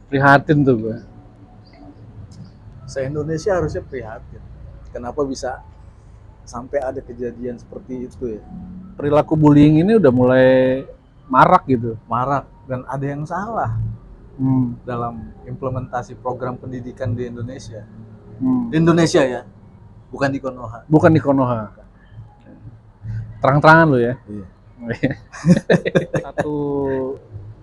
Prihatin tuh gue. Se-Indonesia harusnya prihatin. Kenapa bisa sampai ada kejadian seperti itu ya? Perilaku bullying ini udah mulai marak gitu. Marak dan ada yang salah Hmm. dalam implementasi program pendidikan di Indonesia. Hmm. Di Indonesia ya, bukan di Konoha. Bukan di Konoha. Terang-terangan lo ya. Iya. satu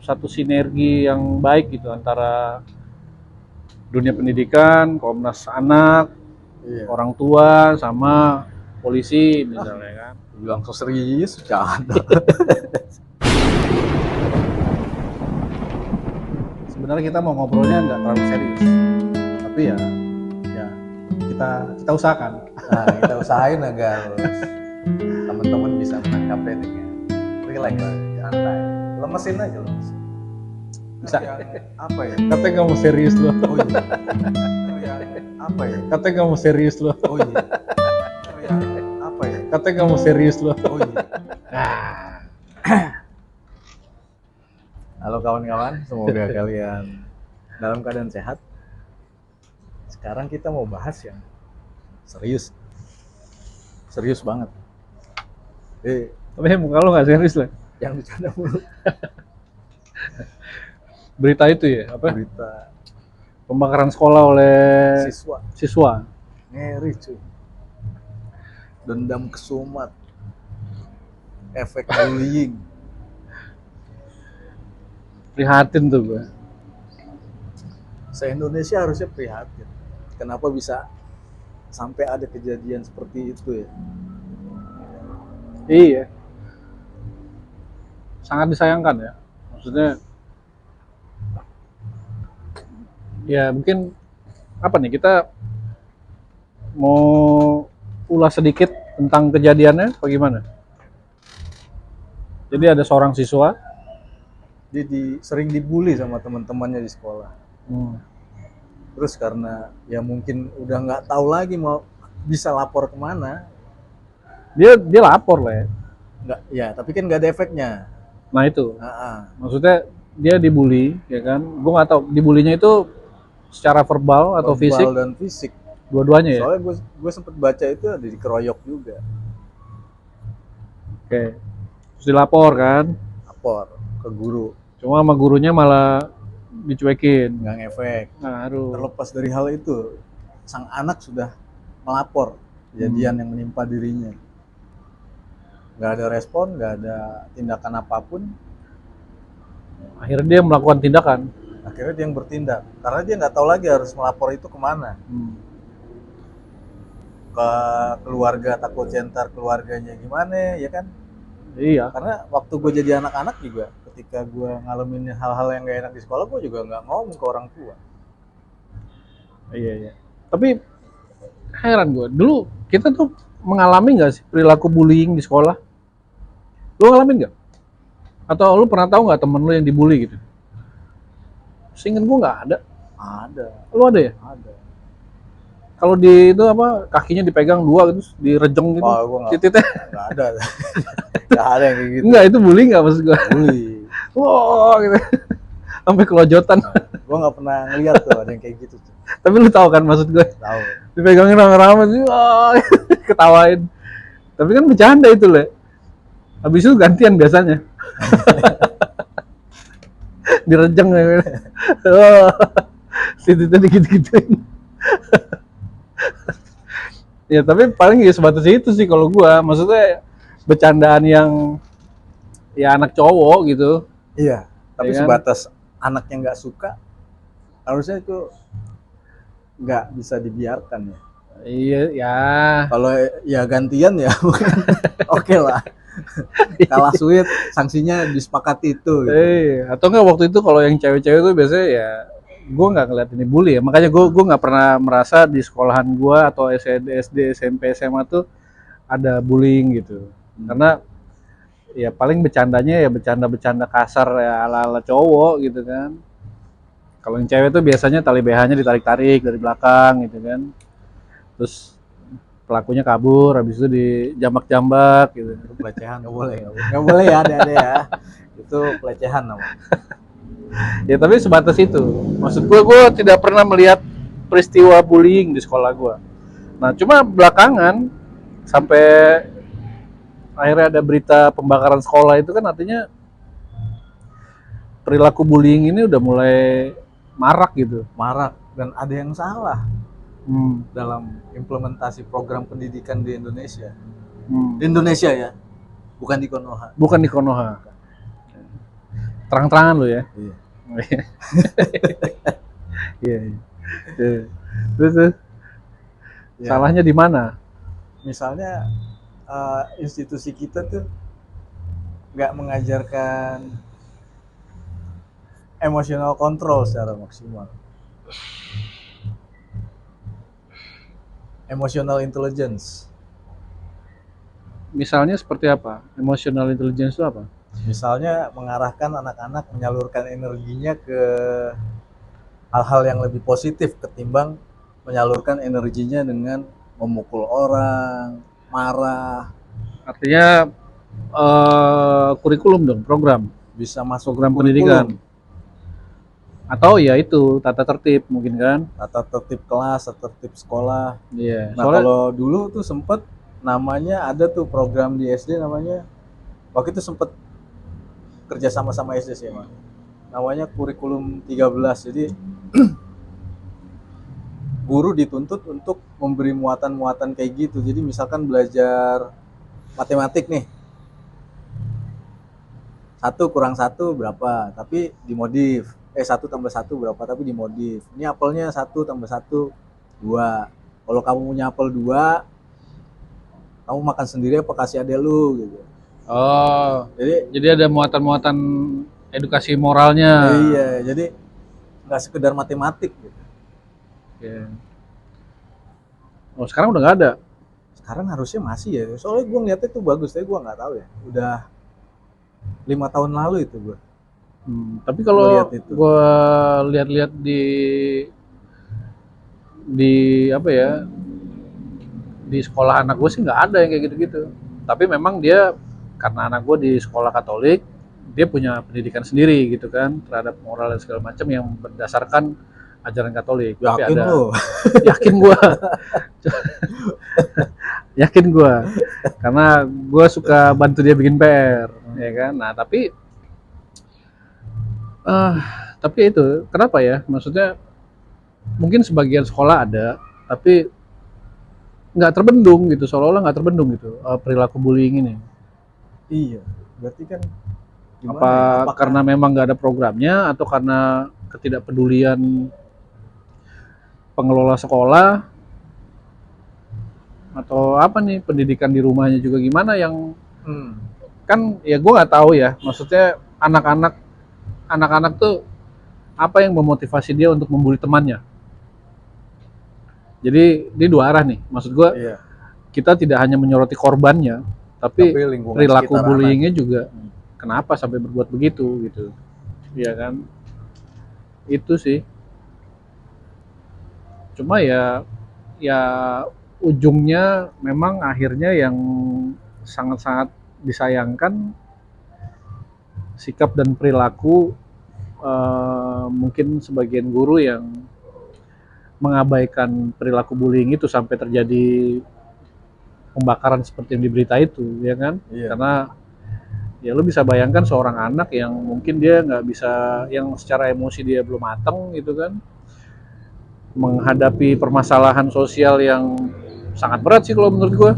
satu sinergi yang baik gitu antara dunia pendidikan, Komnas Anak, Iya. orang tua sama polisi misalnya kan. Bilang so serius, bercanda. Sebenarnya kita mau ngobrolnya nggak terlalu serius, tapi ya kita usahakan. Nah, kita usahain agar teman-teman bisa menangkapnya dengan relax, santai. Lemesin aja, lemesin. Bisa. Apa ya? Katanya kamu serius loh. Oh iya. Apa ya? Katanya kamu serius loh. Oh iya. Apa ya? Katanya kamu serius loh. Oh iya. Nah, Halo kawan-kawan, semoga kalian dalam keadaan sehat. Sekarang kita mau bahas yang serius. Serius banget. tapi muka lo nggak serius lah. Yang bercanda mulu. Berita itu ya, apa? Berita Pembakaran sekolah oleh siswa. siswa. Ngeri cuy. Dendam kesumat. Efek bullying. Prihatin tuh gue. Se-Indonesia harusnya prihatin. Kenapa bisa sampai ada kejadian seperti itu ya? Iya. Sangat disayangkan ya. Maksudnya ya mungkin apa nih, kita mau ulas sedikit tentang kejadiannya bagaimana? Jadi ada seorang siswa. Dia sering dibully sama teman-temannya di sekolah. Terus karena ya mungkin udah nggak tahu lagi mau bisa lapor kemana. Dia lapor lah ya. Nggak, ya tapi kan nggak ada efeknya. Nah itu. Nah, Maksudnya dia dibully, ya kan? Gue nggak tahu dibulinya itu secara verbal atau fisik. verbal dan fisik. Dua-duanya ya. Soalnya gue sempet baca itu ada dikeroyok juga. Oke. Terus dilapor kan. Lapor ke guru. Cuma sama gurunya malah dicuekin. Nggak ngefek. Nah, aduh. Terlepas dari hal itu, sang anak sudah melapor kejadian yang menimpa dirinya. Nggak ada respon, nggak ada tindakan apapun. Akhirnya dia melakukan tindakan. Akhirnya dia yang bertindak. Karena dia nggak tahu lagi harus melapor itu kemana. Ke keluarga, takut ntar keluarganya gimana, ya kan? Iya. Karena waktu gue jadi anak-anak juga, ketika gue ngalamin hal-hal yang gak enak di sekolah, gue juga nggak ngomong ke orang tua. Iya. Tapi heran gue, dulu kita tuh mengalami nggak sih perilaku bullying di sekolah? Lu ngalamin nggak? Atau lu pernah tahu nggak temen lu yang dibully gitu? Seinget gue nggak ada. Ada. Lu ada ya? Ada. Kalau di itu apa, kakinya dipegang dua gitu, direjeng gitu, titiknya? Nggak ada. Nggak ada yang kayak gitu. Enggak, itu bullying nggak maksud gue? Bully. Wow, gitu. Sampai kelojotan. Gue nggak pernah ngeliat tuh ada yang kayak gitu tuh. Tapi lu tahu kan maksud gue? Tahu. Dipegangin rame-rame sih, wah, ketawain. Tapi kan bercanda itu lah. Habis itu gantian biasanya. Direjeng ya. Oh, titiknya dikit-gituin. Ya tapi paling ya sebatas itu sih kalau gua, maksudnya bercandaan yang ya anak cowok gitu. Iya, tapi ya kan? sebatas anaknya nggak suka, harusnya itu nggak bisa dibiarkan ya. Iya ya. Kalau ya gantian ya oke lah. Kalah sweet, sanksinya disepakati itu. Gitu. Atau enggak waktu itu kalau yang cewek-cewek tuh biasanya ya gue nggak ngeliat ini bully ya, makanya gue nggak pernah merasa di sekolahan gue atau SD, SMP, SMA tuh ada bullying gitu. Karena ya paling bercandanya ya bercanda kasar ya ala-ala cowok gitu kan. Kalau yang cewek tuh biasanya tali BH-nya ditarik-tarik dari belakang gitu kan. Terus pelakunya kabur, habis itu dijambak-jambak gitu. Itu pelecehan, nggak boleh ya, ada ya. Itu pelecehan namanya. Ya tapi sebatas itu. Maksud gue tidak pernah melihat peristiwa bullying di sekolah gue. Nah cuma belakangan sampai akhirnya ada berita pembakaran sekolah itu kan artinya perilaku bullying ini udah mulai marak gitu. Marak dan ada yang salah Hmm. dalam implementasi program pendidikan di Indonesia. Hmm. Di Indonesia ya, bukan di Konoha. Bukan di Konoha. Terang-terangan lo ya. Iya. Iya. Iya. Terus Ya, salahnya di mana? misalnya institusi kita tuh nggak mengajarkan emotional control secara maksimal. Emotional intelligence. Misalnya seperti apa? Emotional intelligence itu apa? Misalnya mengarahkan anak-anak menyalurkan energinya ke hal-hal yang lebih positif ketimbang menyalurkan energinya dengan memukul orang, marah. Artinya kurikulum dong, program Bisa masuk program kurikulum, pendidikan. Atau ya itu tata tertib mungkin kan? tata tertib kelas, tata tertib sekolah. Iya. Nah, Soalnya kalau dulu tuh sempet namanya ada tuh program di SD namanya, waktu itu sempet kerja sama SD sih emang. Namanya kurikulum 13. Jadi guru dituntut untuk memberi muatan-muatan kayak gitu. Jadi misalkan belajar matematik nih, 1 + 1 berapa, tapi dimodif. 1 + 1 berapa, tapi dimodif. Ini apelnya 1 + 1 2. Kalau kamu punya apel 2, kamu makan sendiri apa kasih adek lu gitu. oh, Jadi jadi ada muatan-muatan edukasi moralnya. iya, jadi nggak sekedar matematik gitu. Oke. Oh, sekarang udah nggak ada. Sekarang harusnya masih ya. Soalnya gue ngeliatnya tuh bagus, tapi gue nggak tahu ya. Udah 5 tahun lalu itu gue. Tapi Gua kalau lihat itu. gue lihat-lihat di apa ya, di sekolah anak gue sih nggak ada yang kayak gitu-gitu. Tapi memang dia karena anak gue di sekolah Katolik, dia punya pendidikan sendiri gitu kan terhadap moral dan segala macam yang berdasarkan ajaran Katolik. Tapi Yakin ada, lo? yakin gue, yakin gue, karena gue suka bantu dia bikin PR, ya kan. Nah ah, tapi itu kenapa ya? Maksudnya mungkin sebagian sekolah ada, tapi nggak terbendung gitu, seolah-olah nggak terbendung gitu perilaku bullying ini. Iya. Berarti kan gimana Apa ya? Apakah karena memang nggak ada programnya atau karena ketidakpedulian pengelola sekolah atau apa nih pendidikan di rumahnya juga gimana yang hmm, kan ya gue nggak tahu ya. Maksudnya anak-anak tuh apa yang memotivasi dia untuk membuli temannya. Jadi di dua arah nih. Maksud gue iya. kita tidak hanya menyoroti korbannya, tapi Tapi lingkungan perilaku sekitar bullyingnya juga Hmm. kenapa sampai berbuat begitu gitu. Iya kan? Itu sih. Cuma ya ujungnya memang akhirnya yang sangat-sangat disayangkan sikap dan perilaku mungkin sebagian guru yang mengabaikan perilaku bullying itu sampai terjadi pembakaran seperti yang di berita itu, ya kan? Iya. Karena ya lu bisa bayangkan seorang anak yang mungkin dia nggak bisa, yang secara emosi dia belum matang gitu kan, menghadapi permasalahan sosial yang sangat berat sih kalau menurut gue.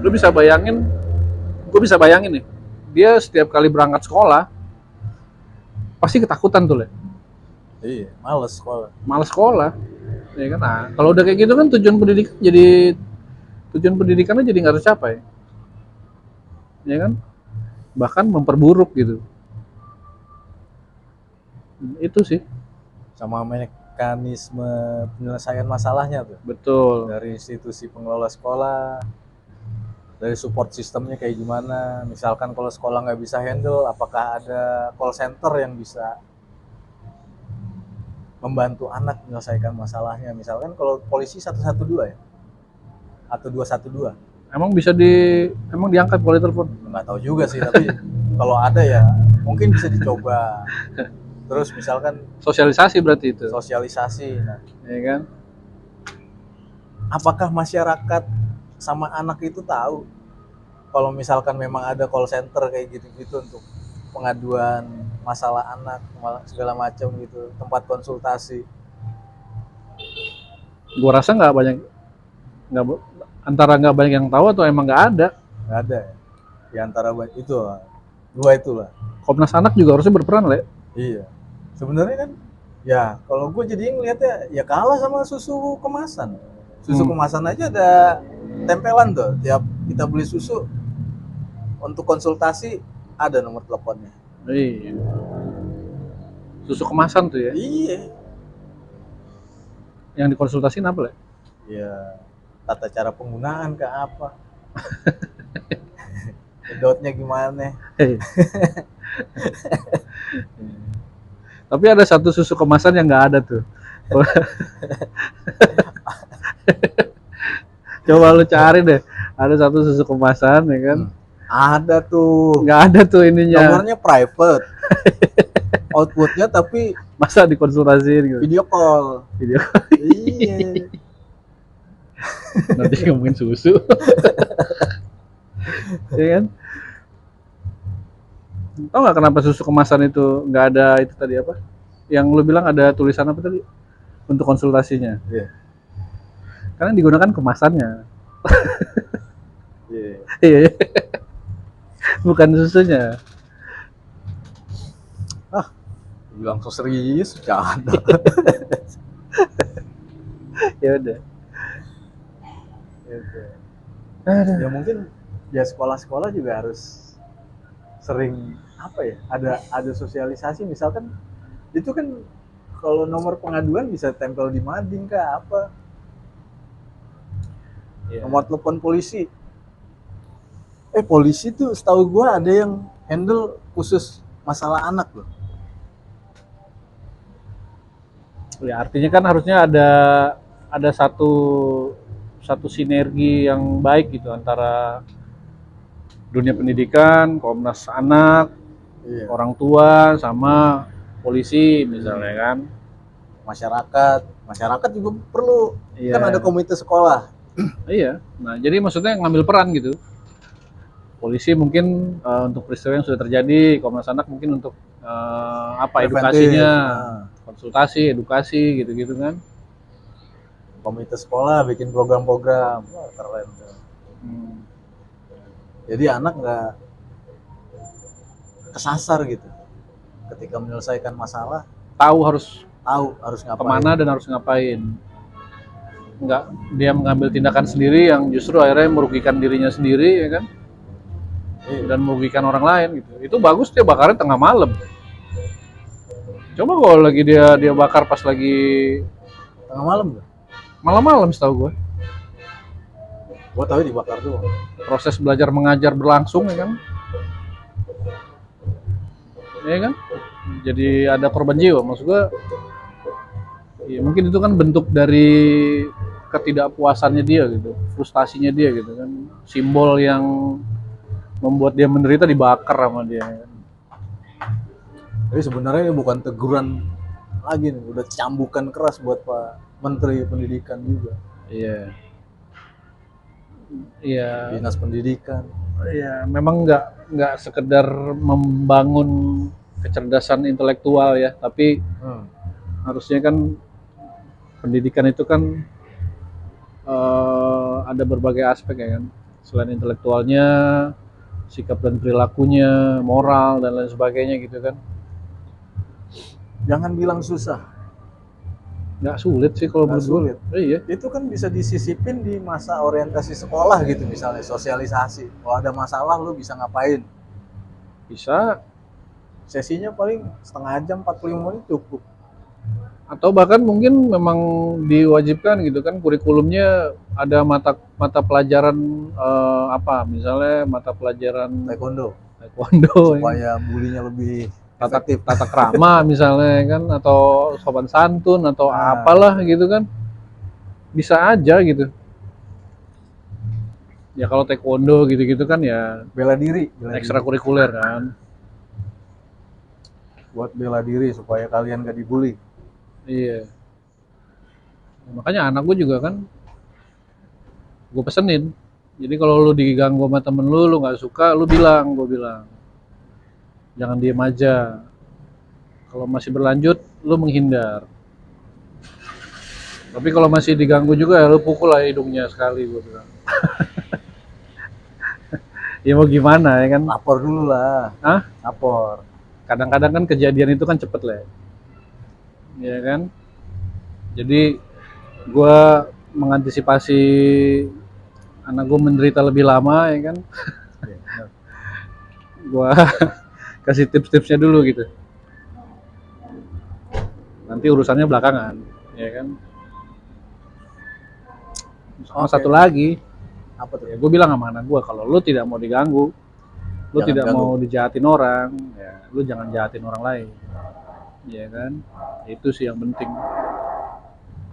Lu bisa bayangin, gue bisa bayangin nih, dia setiap kali berangkat sekolah pasti ketakutan tuh, Le. Iya, males sekolah. Malas sekolah, ya kan? Nah, kalau udah kayak gitu kan tujuan pendidikannya jadi nggak tercapai, ya kan? Bahkan memperburuk gitu. Itu sih, Sama mekanisme penyelesaian masalahnya tuh. betul. Dari institusi pengelola sekolah, dari support sistemnya kayak gimana. Misalkan kalau sekolah nggak bisa handle, apakah ada call center yang bisa membantu anak menyelesaikan masalahnya. Misalkan kalau polisi 112 ya, atau 212. Emang diangkat kalau telepon? Nggak tahu juga sih, tapi kalau ada ya mungkin bisa dicoba. Terus misalkan Sosialisasi berarti itu, sosialisasi. Nah, ya kan? apakah masyarakat sama anak itu tahu kalau misalkan memang ada call center kayak gitu-gitu untuk pengaduan masalah anak segala macam gitu, tempat konsultasi? Gua rasa nggak banyak, nggak antara nggak banyak yang tahu atau emang nggak ada. Nggak ada ya? Di antara itu dua itulah. Komnas Anak juga harusnya berperan, Le. Iya, sebenarnya kan ya kalau gue jadi ngeliatnya ya kalah sama susu kemasan. Susu kemasan aja ada tempelan tuh, tiap kita beli susu untuk konsultasi ada nomor teleponnya. Iya. Susu kemasan tuh ya. Iya. Yang dikonsultasiin apa, Le? Ya tata cara penggunaan ke apa, sedotnya gimana. Tapi ada satu susu kemasan yang nggak ada tuh. Coba lu cari deh. Ada satu susu kemasan ya kan. Ada tuh. Nggak ada tuh ininya. Nomornya private. Outputnya tapi masa dikonsultasiin gitu. video call. Video. Iya. Nanti ngomongin susu. Ya kan? Tahu nggak kenapa susu kemasan itu nggak ada itu tadi apa? Yang lu bilang ada tulisan apa tadi? Untuk konsultasinya. Iya. Karena digunakan kemasannya. Iya. Iya. Bukan susunya. Bilang so serius, bercanda. Ya udah. Ya mungkin ya sekolah-sekolah juga harus sering apa ya, ada sosialisasi, misalkan itu kan kalau nomor pengaduan bisa tempel di mading kah apa, nomor telepon polisi. Polisi tuh setahu gua ada yang handle khusus masalah anak loh. Ya artinya kan harusnya ada satu sinergi yang baik gitu antara dunia pendidikan, Komnas Anak, orang tua sama polisi misalnya kan. Masyarakat juga perlu. Kan ada komite sekolah. Iya. Nah, jadi maksudnya ngambil peran gitu. Polisi mungkin untuk peristiwa yang sudah terjadi, Komnas Anak mungkin untuk edukasinya, konsultasi, edukasi gitu-gitu kan. Komite sekolah bikin program-program. Wah, keren. Jadi anak nggak kesasar gitu ketika menyelesaikan masalah, tahu harus ngapain, kemana dan harus ngapain. Nggak dia mengambil tindakan sendiri yang justru akhirnya merugikan dirinya sendiri ya kan, dan merugikan orang lain gitu. Itu bagus dia bakarnya tengah malam. Coba kalau lagi dia bakar pas lagi tengah malam, malam-malam setahu gue. Gue tahu dibakar tuh. Proses belajar mengajar berlangsung ya kan. Ya kan? Jadi ada korban jiwa. Maksud gue ya mungkin itu kan bentuk dari ketidakpuasannya dia gitu, frustasinya dia gitu kan. Simbol yang membuat dia menderita dibakar sama dia. Jadi sebenarnya ini bukan teguran lagi nih, udah cambukan keras buat Pak Menteri Pendidikan juga. Iya. Iya. Dinas Pendidikan. Iya, memang nggak sekedar membangun kecerdasan intelektual ya, tapi harusnya kan pendidikan itu kan ada berbagai aspek ya kan, selain intelektualnya, sikap dan perilakunya, moral dan lain sebagainya gitu kan. Jangan bilang susah. Nggak sulit sih kalau menurut gue. Iya. Itu kan bisa disisipin di masa orientasi sekolah gitu misalnya, sosialisasi. Kalau ada masalah lu bisa ngapain? Bisa. Sesinya paling setengah jam, 45 menit cukup. Atau bahkan mungkin memang diwajibkan gitu kan, kurikulumnya ada mata pelajaran misalnya mata pelajaran taekwondo supaya bulinya lebih tata krama misalnya kan, atau sopan santun atau apalah gitu kan, bisa aja gitu ya. Kalau taekwondo gitu-gitu kan ya bela diri ekstrakurikuler kan. buat bela diri supaya kalian gak dibully. Iya. Makanya anak gue juga kan gue pesenin. Jadi kalau lu diganggu sama temen lu nggak suka, lu bilang, gue bilang. Jangan diem aja. Kalau masih berlanjut, lu menghindar. Tapi kalau masih diganggu juga, ya lu pukul lah hidungnya sekali, gue bilang. Ya mau gimana ya kan? Lapor dulu lah. Hah? Lapor. Kadang-kadang kan kejadian itu kan cepet lah, ya kan? Jadi gue mengantisipasi anak gue menderita lebih lama, ya kan? Iya, benar. Gue kasih tips-tipsnya dulu gitu. Nanti urusannya belakangan, ya kan? Sama Oke. satu lagi, Apa tuh? ya gue bilang sama anak gue, kalau lu tidak mau diganggu, lu Jangan tidak ganggu. mau dijahatin orang, ya lu jangan jahatin orang lain, ya kan? Itu sih yang penting.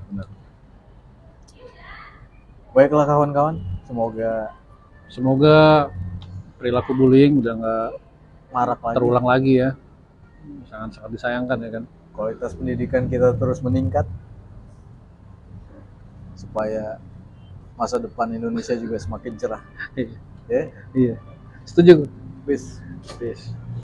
Benar. Baiklah kawan-kawan, semoga Semoga perilaku bullying udah nggak marak lagi. terulang lagi ya. Sangat-sangat disayangkan ya kan. Kualitas pendidikan kita terus meningkat supaya masa depan Indonesia juga semakin cerah. Iya, Ya, iya. Setuju. peace. Peace.